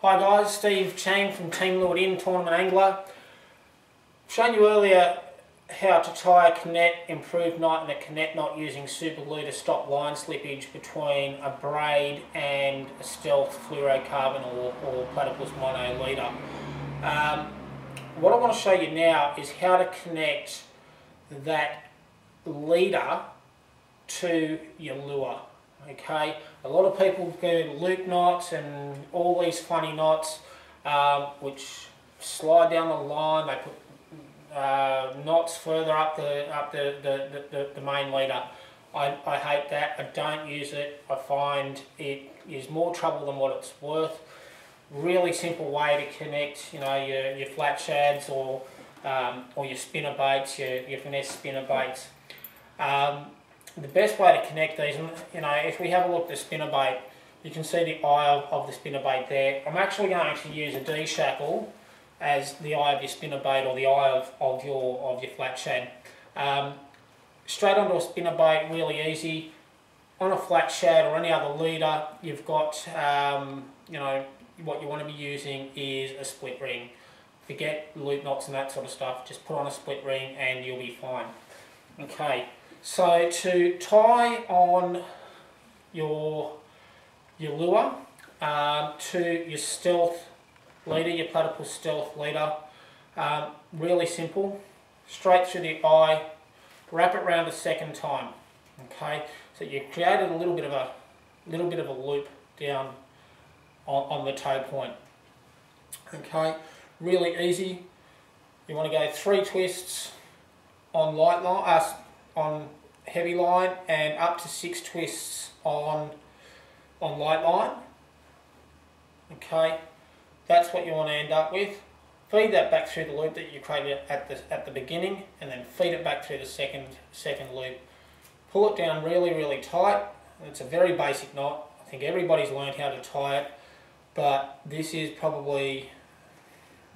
Hi guys, Steve Chang from Team Lured In Tournament Angler. Shown you earlier how to tie a Canet improved knot and a Canet knot using super glue to stop line slippage between a braid and a stealth fluorocarbon or platypus mono leader. What I want to show you now is how to connect that leader to your lure. Okay, a lot of people do loop knots and all these funny knots which slide down the line. They put knots further up the main leader. I hate that. I don't use it. I find it is more trouble than what it's worth. Really simple way to connect, you know, your flat shads or your spinner baits, your finesse spinner baits. The best way to connect these, you know, if we have a look at the spinner bait, you can see the eye of the spinner bait there. I'm actually going to use a D-shackle as the eye of your spinner bait or the eye of your flat shad. Straight onto a spinner bait, really easy. On a flat shad or any other leader, you've got, you know, what you want to be using is a split ring. Forget loop knots and that sort of stuff. Just put on a split ring and you'll be fine. Okay. So to tie on your lure to your stealth leader, your platypus stealth leader, really simple. Straight through the eye, wrap it around a second time. Okay, so you created a little bit of a loop down on the toe point. Okay, really easy. You want to go 3 twists on light line. On heavy line and up to 6 twists on light line. Okay, that's what you want to end up with. Feed that back through the loop that you created at the beginning, and then feed it back through the second loop. Pull it down really tight. It's a very basic knot. I think everybody's learned how to tie it, but this is probably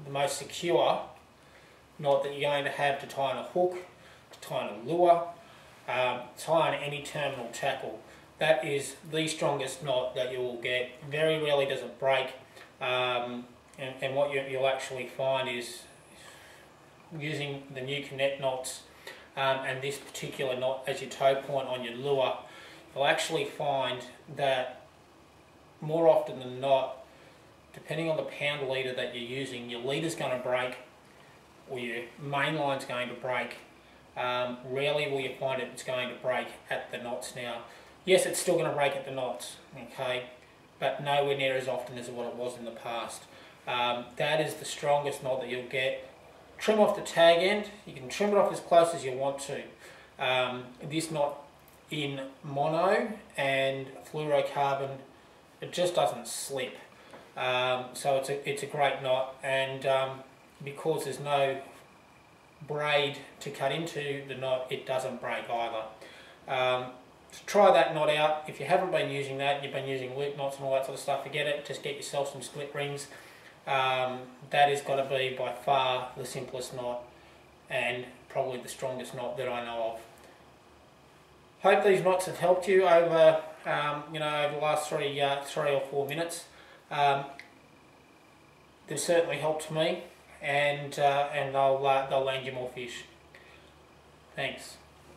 the most secure knot that you're going to have to tie on a hook, to tie on a lure, tie on any terminal tackle. That is the strongest knot that you will get. Very rarely does it break, and what you'll actually find is using the new Canet knots and this particular knot as your toe point on your lure, you'll actually find that more often than not, depending on the pound leader that you're using, your leader's going to break or your main line's going to break. Rarely will you find it's going to break at the knots now. Yes, it's still going to break at the knots, okay, but nowhere near as often as what it was in the past. That is the strongest knot that you'll get. Trim off the tag end. You can trim it off as close as you want to. This knot in mono and fluorocarbon, it just doesn't slip. So it's a great knot, and because there's no braid to cut into the knot, it doesn't break either. So try that knot out. If you haven't been using that, you've been using loop knots and all that sort of stuff, forget it. Just get yourself some split rings. That is got to be by far the simplest knot and probably the strongest knot that I know of. Hope these knots have helped you over you know, over the last 3 or 4 minutes. They've certainly helped me, and they'll land you more fish. Thanks.